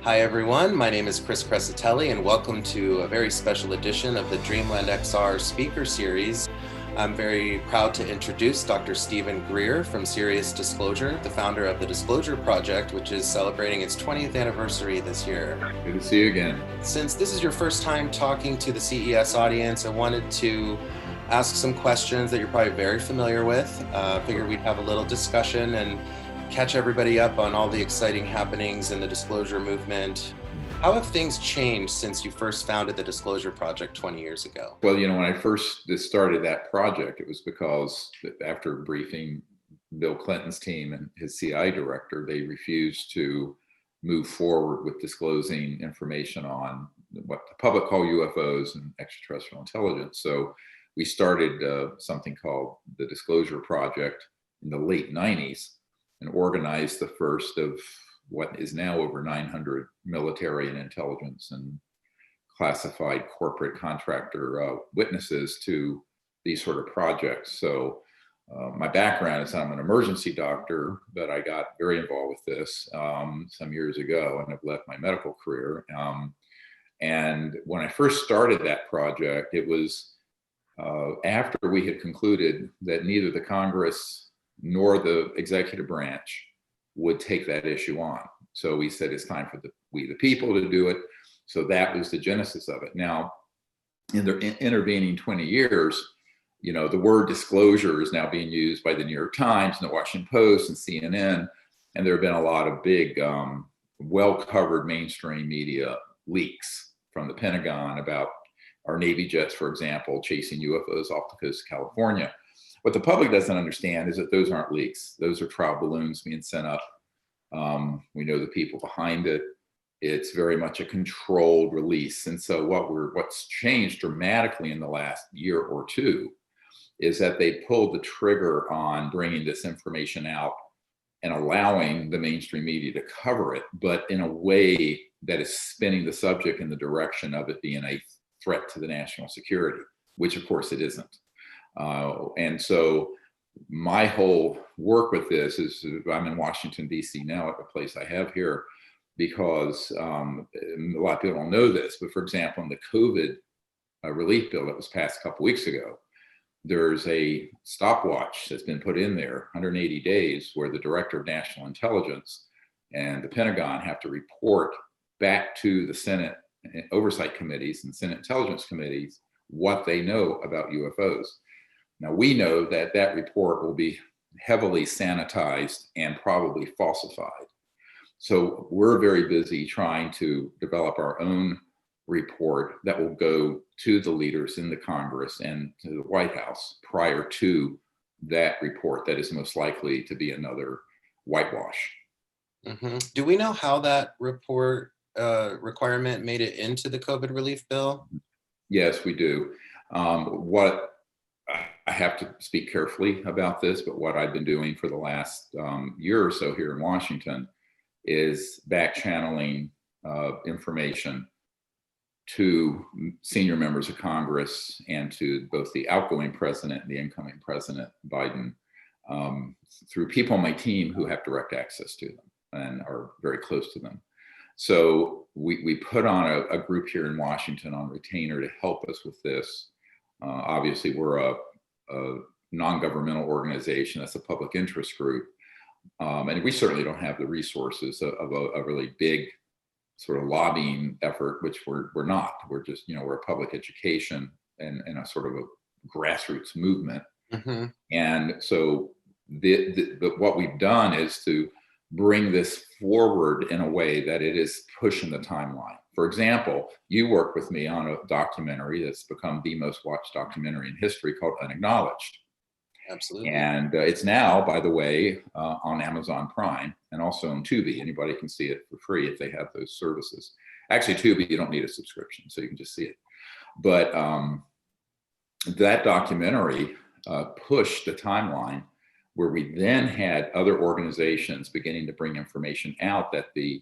Hi everyone, my name is Chris Crescitelli and welcome to a very special edition of the DreamlandXR Speaker Series. I'm very proud to introduce Dr. Stephen Greer from Sirius Disclosure, the founder of the Disclosure Project, which is celebrating its 20th anniversary this year. Good to see you again. Since this is your first time talking to the CES audience, I wanted to ask some questions that you're probably very familiar with. Figured we'd have a little discussion and catch everybody up on all the exciting happenings in the disclosure movement. How have things changed since you first founded the Disclosure Project 20 years ago? Well, when I first started that project, it was because after briefing Bill Clinton's team and his CI director, they refused to move forward with disclosing information on what the public call UFOs and extraterrestrial intelligence. So we started something called the Disclosure Project in the late 90s and organized the first of what is now over 900 military and intelligence and classified corporate contractor witnesses to these sort of projects. So my background is I'm an emergency doctor, but I got very involved with this some years ago and have left my medical career. And when I first started that project, it was after we had concluded that neither the Congress nor the executive branch would take that issue on. So we said it's time for we the people to do it. So that was the genesis of it. Now, in the intervening 20 years, the word disclosure is now being used by the New York Times and the Washington Post and CNN. And there have been a lot of big, well-covered mainstream media leaks from the Pentagon about our Navy jets, for example, chasing UFOs off the coast of California. What the public doesn't understand is that those aren't leaks. Those are trial balloons being sent up. We know the people behind it. It's very much a controlled release. And so what's changed dramatically in the last year or two is that they pulled the trigger on bringing this information out and allowing the mainstream media to cover it, but in a way that is spinning the subject in the direction of it being a threat to the national security, which of course it isn't. And so my whole work with this is I'm in Washington, D.C. now at the place I have here because a lot of people don't know this, but for example, in the COVID relief bill that was passed a couple weeks ago, there's a stopwatch that's been put in there, 180 days, where the Director of National Intelligence and the Pentagon have to report back to the Senate oversight committees and Senate intelligence committees what they know about UFOs. Now, we know that that report will be heavily sanitized and probably falsified. So we're very busy trying to develop our own report that will go to the leaders in the Congress and to the White House prior to that report that is most likely to be another whitewash. Mm-hmm. Do we know how that report requirement made it into the COVID relief bill? Yes, we do. What I have to speak carefully about this, but what I've been doing for the last year or so here in Washington is back channeling information to senior members of Congress and to both the outgoing president and the incoming president, Biden, through people on my team who have direct access to them and are very close to them. So we put on a group here in Washington on retainer to help us with this. Obviously, we're a non-governmental organization. That's a public interest group. And we certainly don't have the resources of a really big sort of lobbying effort, which we're not. We're just, we're a public education and a sort of a grassroots movement. Mm-hmm. And so but what we've done is to bring this forward in a way that it is pushing the timeline. For example, you worked with me on a documentary that's become the most watched documentary in history called Unacknowledged. Absolutely. And it's now, by the way, on Amazon Prime and also on Tubi. Anybody can see it for free if they have those services. Actually, Tubi, you don't need a subscription, so you can just see it. But that documentary pushed the timeline where we then had other organizations beginning to bring information out that the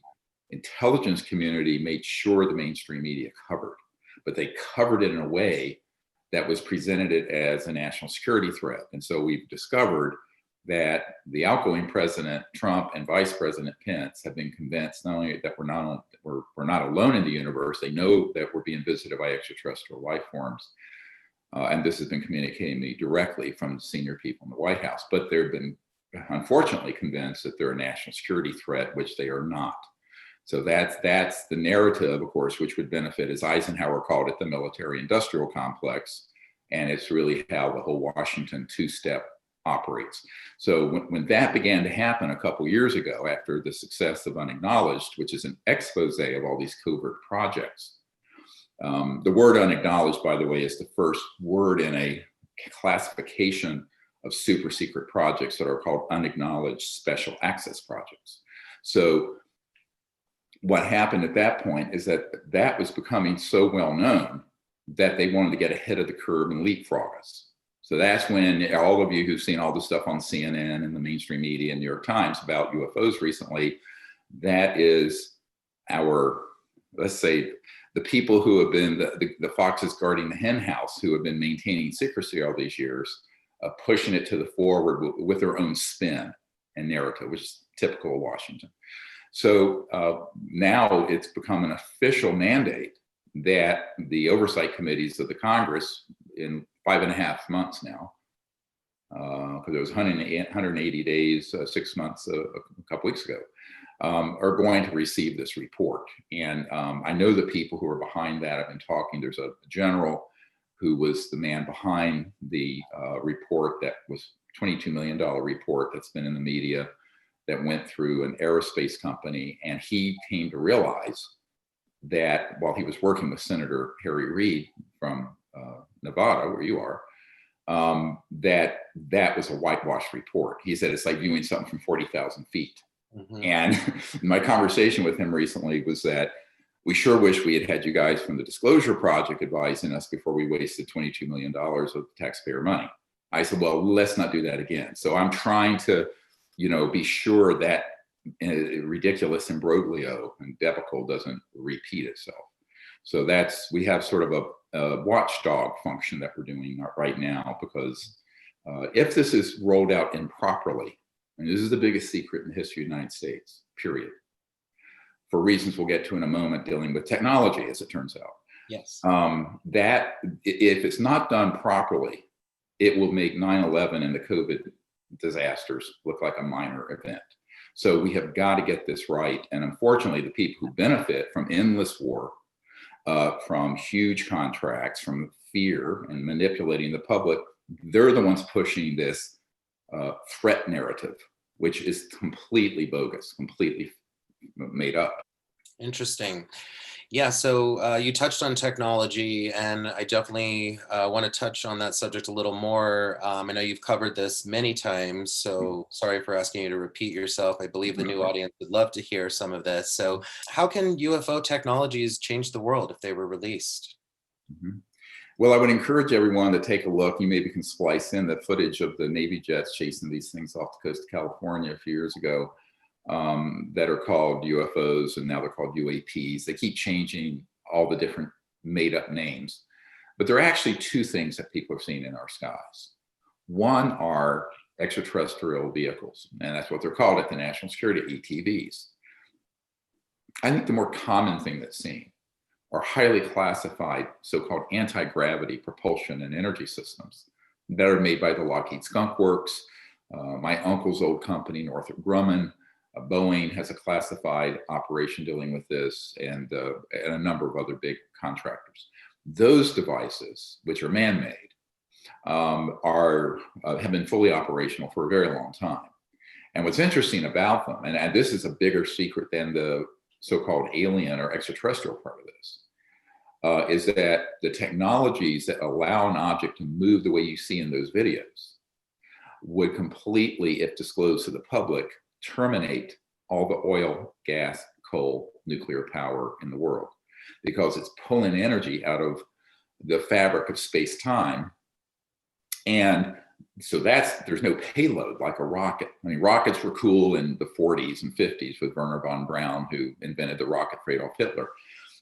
intelligence community made sure the mainstream media covered, but they covered it in a way that was presented it as a national security threat. And so we've discovered that the outgoing President Trump and Vice President Pence have been convinced not only that we're not alone in the universe, they know that we're being visited by extraterrestrial life forms. And this has been communicated to me directly from senior people in the White House, but they've been unfortunately convinced that they're a national security threat, which they are not. So that's the narrative, of course, which would benefit, as Eisenhower called it, the military-industrial complex. And it's really how the whole Washington two-step operates. So when that began to happen a couple years ago, after the success of Unacknowledged, which is an expose of all these covert projects, the word unacknowledged, by the way, is the first word in a classification of super secret projects that are called unacknowledged special access projects. So what happened at that point is that was becoming so well known that they wanted to get ahead of the curve and leapfrog us. So that's when all of you who've seen all the stuff on CNN and the mainstream media and New York Times about UFOs recently, that is our, let's say, the people who have been the foxes guarding the hen house, who have been maintaining secrecy all these years, pushing it to the forward with their own spin and narrative, which is typical of Washington. So now it's become an official mandate that the oversight committees of the Congress, in 5.5 months now, because it was 180 days, 6 months, a couple weeks ago, are going to receive this report. And I know the people who are behind that. I've been talking. There's a general who was the man behind the report that was $22 million report that's been in the media, that went through an aerospace company. And he came to realize that while he was working with Senator Harry Reid from Nevada, where you are, that was a whitewashed report. He said it's like viewing something from 40,000 feet. Mm-hmm. And my conversation with him recently was that we sure wish we had you guys from the Disclosure Project advising us before we wasted $22 million of taxpayer money. I said, well, let's not do that again. So I'm trying to, be sure that ridiculous imbroglio and debacle doesn't repeat itself. So we have sort of a watchdog function that we're doing right now, because if this is rolled out improperly, and this is the biggest secret in the history of the United States, period, for reasons we'll get to in a moment, dealing with technology, as it turns out. Yes. That if it's not done properly, it will make 9/11 and the COVID disasters look like a minor event. So we have got to get this right. And unfortunately, the people who benefit from endless war, from huge contracts, from fear and manipulating the public, they're the ones pushing this threat narrative, which is completely bogus, completely made up. Interesting. Yeah, so you touched on technology, and I definitely want to touch on that subject a little more. I know you've covered this many times, so sorry for asking you to repeat yourself. I believe the new audience would love to hear some of this. So how can UFO technologies change the world if they were released? Mm-hmm. Well, I would encourage everyone to take a look. You maybe can splice in the footage of the Navy jets chasing these things off the coast of California a few years ago. That are called UFOs, and now they're called UAPs. They keep changing all the different made up names, but there are actually two things that people have seen in our skies. One are extraterrestrial vehicles, and that's what they're called at the national security, ETVs. I think the more common thing that's seen are highly classified so-called anti-gravity propulsion and energy systems that are made by the Lockheed Skunk Works, my uncle's old company, Northrop Grumman. Boeing has a classified operation dealing with this, and a number of other big contractors. Those devices, which are man-made, have been fully operational for a very long time. And what's interesting about them, and this is a bigger secret than the so-called alien or extraterrestrial part of this, is that the technologies that allow an object to move the way you see in those videos would completely, if disclosed to the public, terminate all the oil, gas, coal, nuclear power in the world, because it's pulling energy out of the fabric of space-time. And so there's no payload like a rocket. I mean, rockets were cool in the 40s and 50s with Werner von Braun, who invented the rocket for Adolf Hitler.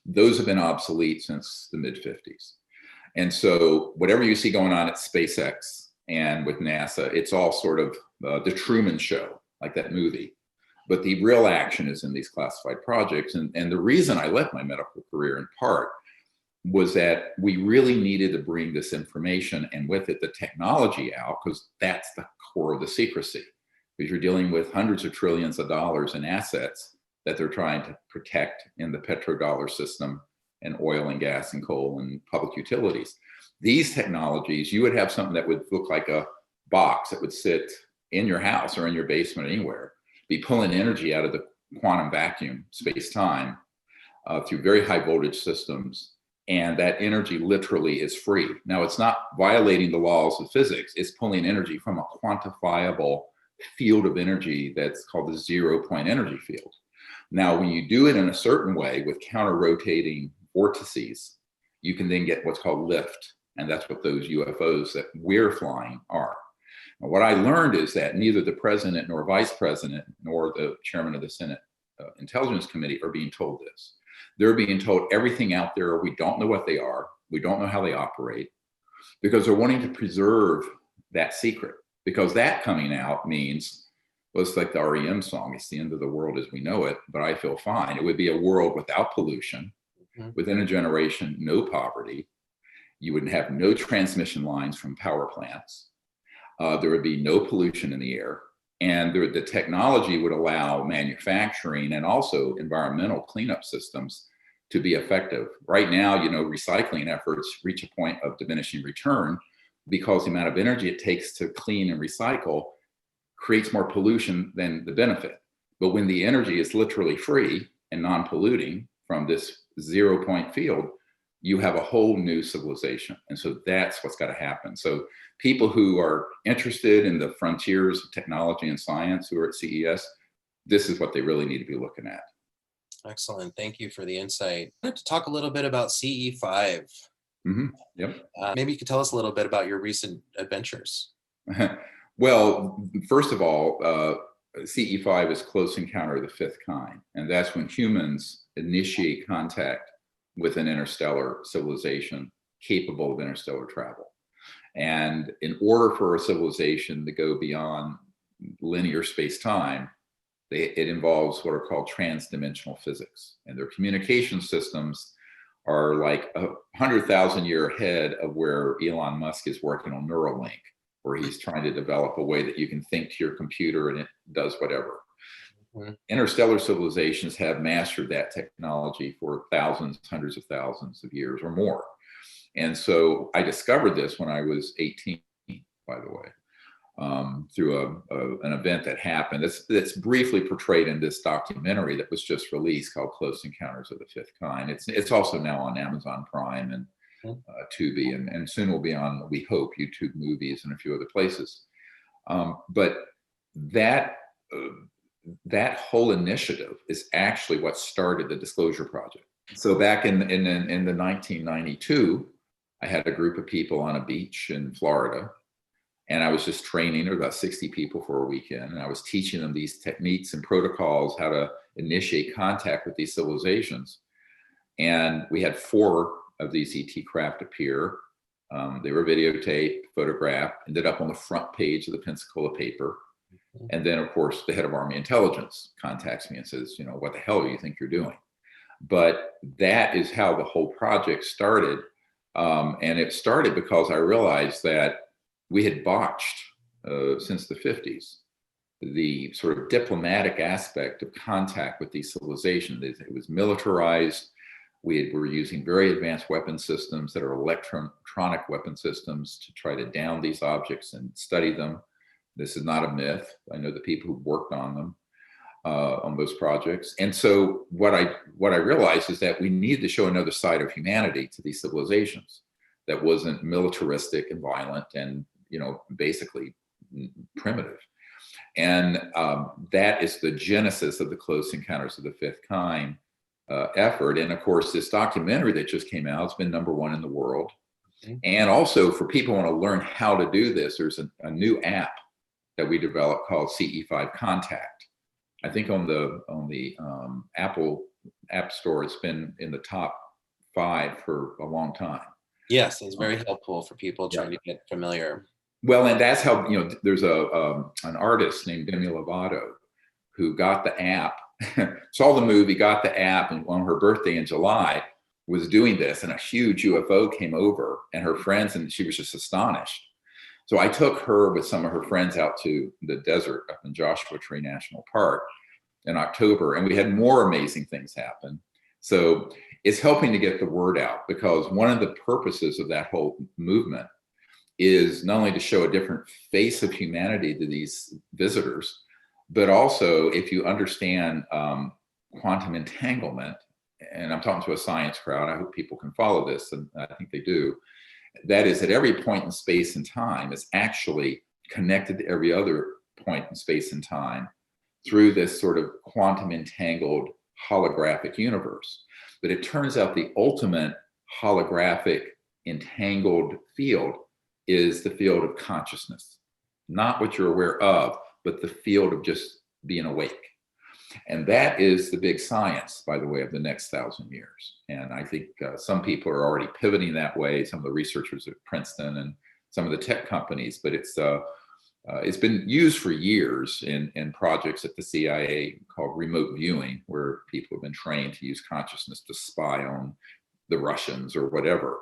Those have been obsolete since the mid-50s. And so whatever you see going on at SpaceX and with NASA. It's all sort of the Truman Show, like that movie. But the real action is in these classified projects. And the reason I left my medical career in part was that we really needed to bring this information and with it the technology out, because that's the core of the secrecy. Because you're dealing with hundreds of trillions of dollars in assets that they're trying to protect in the petrodollar system and oil and gas and coal and public utilities. These technologies, you would have something that would look like a box that would sit in your house or in your basement anywhere, be pulling energy out of the quantum vacuum space-time through very high voltage systems. And that energy literally is free. Now, it's not violating the laws of physics. It's pulling energy from a quantifiable field of energy that's called the 0-point energy field. Now, when you do it in a certain way with counter-rotating vortices, you can then get what's called lift. And that's what those UFOs that we're flying are. Now, what I learned is that neither the president nor vice president nor the chairman of the Senate Intelligence Committee are being told this. They're being told everything out there. We don't know what they are. We don't know how they operate, because they're wanting to preserve that secret, because that coming out means, well, it's like the REM song, it's the end of the world as we know it, but I feel fine. It would be a world without pollution, within a generation, no poverty. You would have no transmission lines from power plants. There would be no pollution in the air. And the technology would allow manufacturing and also environmental cleanup systems to be effective. Right now, recycling efforts reach a point of diminishing return because the amount of energy it takes to clean and recycle creates more pollution than the benefit. But when the energy is literally free and non-polluting from this 0-point field, you have a whole new civilization. And so that's what's got to happen. So people who are interested in the frontiers of technology and science who are at CES, this is what they really need to be looking at. Excellent. Thank you for the insight. I'd like to talk a little bit about CE5. Yep. Maybe you could tell us a little bit about your recent adventures. Well, first of all, CE5 is Close Encounter of the Fifth Kind. And that's when humans initiate contact with an interstellar civilization capable of interstellar travel. And in order for a civilization to go beyond linear space-time, it involves what are called trans-dimensional physics. And their communication systems are like 100,000 year ahead of where Elon Musk is working on Neuralink, where he's trying to develop a way that you can think to your computer and it does whatever. Interstellar civilizations have mastered that technology for thousands, hundreds of thousands of years or more. And so I discovered this when I was 18, by the way, through an event that happened. That's briefly portrayed in this documentary that was just released called Close Encounters of the Fifth Kind. It's also now on Amazon Prime and Tubi, and soon will be on, we hope, YouTube Movies and a few other places. But that whole initiative is actually what started the Disclosure Project. So back in the 1992, I had a group of people on a beach in Florida, and I was just training. There were about 60 people for a weekend, and I was teaching them these techniques and protocols, how to initiate contact with these civilizations. And we had 4 of these ET craft appear. They were videotaped, photographed, ended up on the front page of the Pensacola paper. And then, of course, the head of Army Intelligence contacts me and says, what the hell do you think you're doing? But that is how the whole project started. And it started because I realized that we had botched since the 50s the sort of diplomatic aspect of contact with these civilizations. It was militarized. We were using very advanced weapon systems that are electronic weapon systems to try to down these objects and study them. This is not a myth. I know the people who worked on them, on those projects. And so what I realized is that we needed to show another side of humanity to these civilizations that wasn't militaristic and violent and, basically primitive. And that is the genesis of the Close Encounters of the Fifth Kind effort. And of course, this documentary that just came out, it's been #1 in the world. And also for people who want to learn how to do this, there's a new app that we developed called CE5 Contact. I think on the Apple App Store, it's been in the top 5 for a long time. Yes, it's very helpful for people trying to get familiar. Well, and that's how, there's an artist named Demi Lovato who got the app, saw the movie, got the app, and on her birthday in July was doing this, and a huge UFO came over, and her friends, and she was just astonished. So I took her with some of her friends out to the desert up in Joshua Tree National Park in October, and we had more amazing things happen. So it's helping to get the word out, because one of the purposes of that whole movement is not only to show a different face of humanity to these visitors, but also, if you understand quantum entanglement, and I'm talking to a science crowd, I hope people can follow this, and I think they do, that is, at every point in space and time is actually connected to every other point in space and time through this sort of quantum entangled holographic universe. But it turns out the ultimate holographic entangled field is the field of consciousness, not what you're aware of, but the field of just being awake. And that is the big science, by the way, of the next 1,000 years. And I think some people are already pivoting that way, some of the researchers at Princeton and some of the tech companies, but it's been used for years in projects at the CIA called remote viewing, where people have been trained to use consciousness to spy on the Russians or whatever.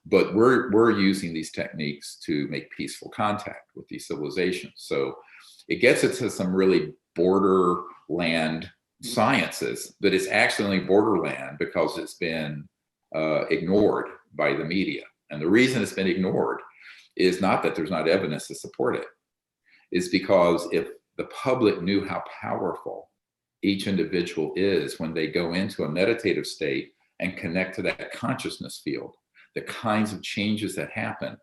But we're using these techniques to make peaceful contact with these civilizations. So it gets into some really borderland sciences, but it's actually only borderland because it's been ignored by the media. And the reason it's been ignored is not that there's not evidence to support it, is because if the public knew how powerful each individual is when they go into a meditative state and connect to that consciousness field, the kinds of changes that happen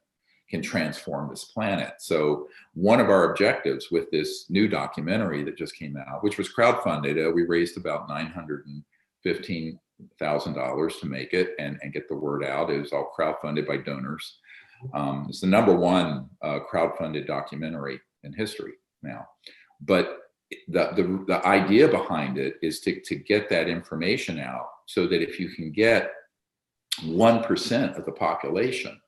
can transform this planet. So one of our objectives with this new documentary that just came out, which was crowdfunded, we raised about $915,000 to make it and get the word out. It was all crowdfunded by donors. It's the #1 crowdfunded documentary in history now. But the idea behind it is to get that information out so that if you can get 1% of the population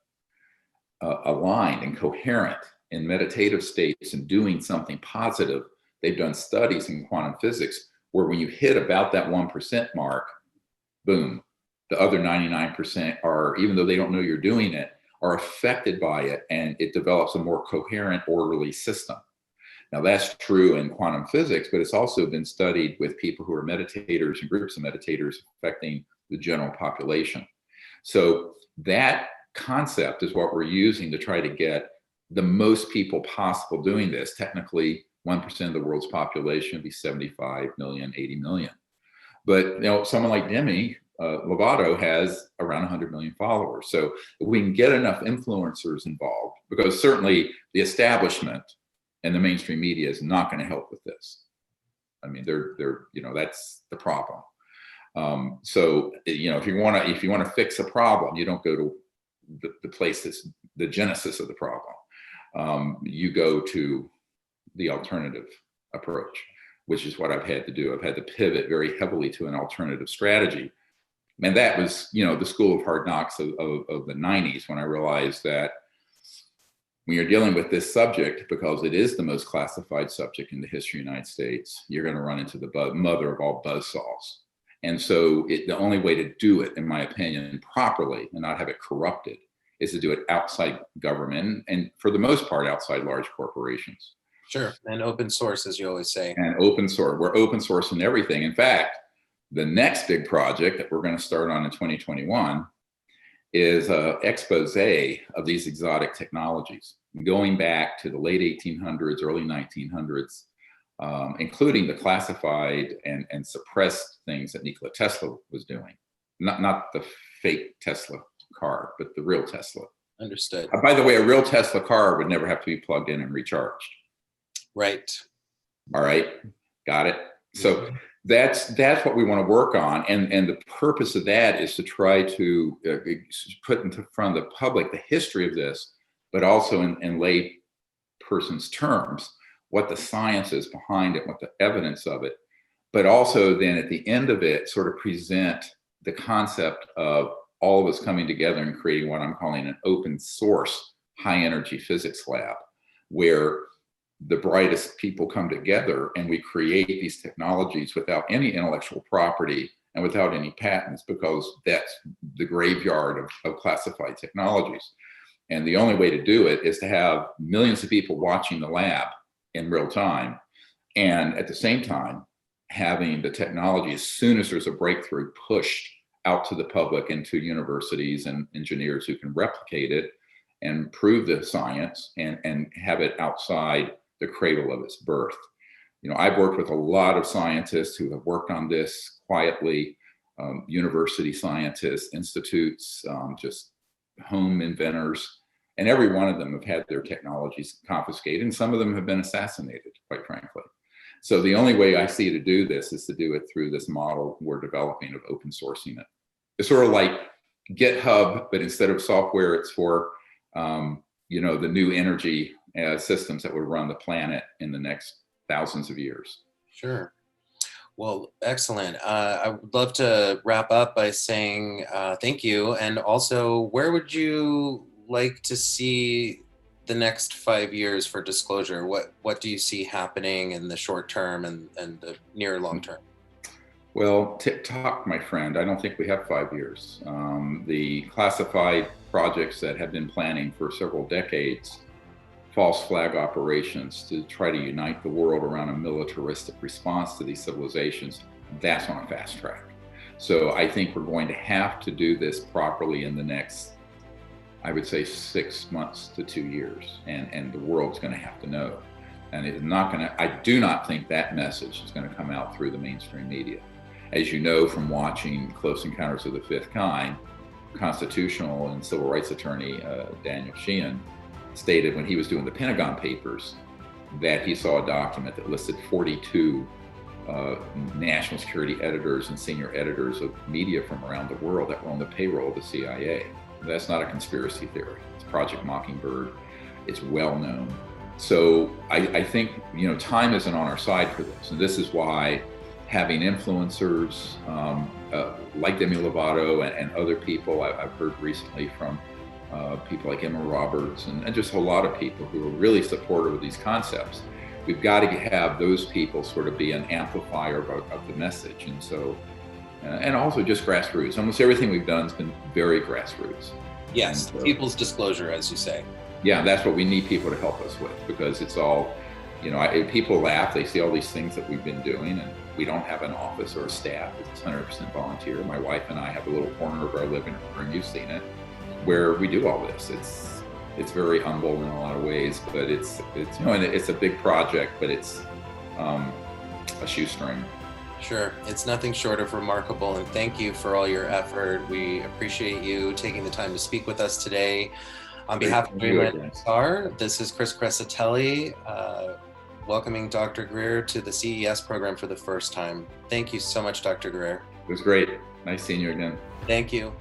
aligned and coherent in meditative states and doing something positive. They've done studies in quantum physics where when you hit about that 1% mark, boom, the other 99% are, even though they don't know you're doing it, are affected by it, and it develops a more coherent, orderly system. Now that's true in quantum physics, but it's also been studied with people who are meditators and groups of meditators affecting the general population. So that concept is what we're using to try to get the most people possible doing this. Technically, 1% of the world's population would be 75 million, 80 million. But someone like Demi Lovato has around 100 million followers. So if we can get enough influencers involved, because certainly the establishment and the mainstream media is not going to help with this. I mean, they're that's the problem. So if you want to fix a problem, you don't go to the place that's the genesis of the problem. You go to the alternative approach, which is what I've had to do. I've had to pivot very heavily to an alternative strategy. And that was, the school of hard knocks of the 90s, when I realized that when you're dealing with this subject, because it is the most classified subject in the history of the United States, you're going to run into the mother of all buzzsaws. And so the only way to do it, in my opinion, properly and not have it corrupted, is to do it outside government and for the most part outside large corporations. Sure. And open source, as you always say. And open source. We're open sourcing everything. In fact, the next big project that we're going to start on in 2021 is an expose of these exotic technologies, going back to the late 1800s, early 1900s, including the classified and suppressed things that Nikola Tesla was doing. Not the fake Tesla car, but the real Tesla. Understood. By the way, a real Tesla car would never have to be plugged in and recharged. Right. All right. Got it. So that's what we want to work on. And the purpose of that is to try to put into front of the public the history of this, but also in lay person's terms, what the science is behind it, what the evidence of it, but also then at the end of it, sort of present the concept of all of us coming together and creating what I'm calling an open source high energy physics lab. where the brightest people come together and we create these technologies without any intellectual property and without any patents, because that's the graveyard of classified technologies. And the only way to do it is to have millions of people watching the lab in real time, and at the same time having the technology, as soon as there's a breakthrough, pushed out to the public and to universities and engineers who can replicate it and prove the science and have it outside the cradle of its birth. You know, I've worked with a lot of scientists who have worked on this quietly, university scientists, institutes, just home inventors, and every one of them have had their technologies confiscated, and some of them have been assassinated, quite frankly. So the only way I see to do this is to do it through this model we're developing of open sourcing it. It's sort of like GitHub, but instead of software, it's for you know, the new energy systems that would run the planet in the next thousands of years. Sure. Well, excellent. I would love to wrap up by saying thank you. And also, where would you like to see the next 5 years for Disclosure? What do you see happening in the short term and the near long term? Well, TikTok, my friend, I don't think we have 5 years. The classified projects that have been planning for several decades, false flag operations to try to unite the world around a militaristic response to these civilizations, that's on a fast track. So I think we're going to have to do this properly in the next, I would say, 6 months to 2 years, and the world's going to have to know. And it's not going to, I do not think that message is going to come out through the mainstream media. As you know from watching Close Encounters of the Fifth Kind, constitutional and civil rights attorney Daniel Sheehan stated when he was doing the Pentagon Papers that he saw a document that listed 42 national security editors and senior editors of media from around the world that were on the payroll of the CIA. That's not a conspiracy theory. It's Project Mockingbird. It's well known. So I think, you know, time isn't on our side for this. And this is why having influencers like Demi Lovato and other people, I've heard recently from people like Emma Roberts and just a lot of people who are really supportive of these concepts. We've got to have those people sort of be an amplifier of the message. And so, and also just grassroots. Almost everything we've done has been very grassroots. Yes, people's disclosure, as you say. Yeah, that's what we need people to help us with, because it's all, you know, people laugh, they see all these things that we've been doing, and we don't have an office or a staff. It's 100% volunteer. My wife and I have a little corner of our living room, and you've seen it, where we do all this. It's very humble in a lot of ways, but it's you know, and it's a big project, but it's a shoestring. Sure, it's nothing short of remarkable, and thank you for all your effort. We appreciate you taking the time to speak with us today. On behalf of DreamlandXR, this is Chris Crescitelli, welcoming Dr. Greer to the CES program for the first time. Thank you so much, Dr. Greer. It was great. Nice seeing you again. Thank you.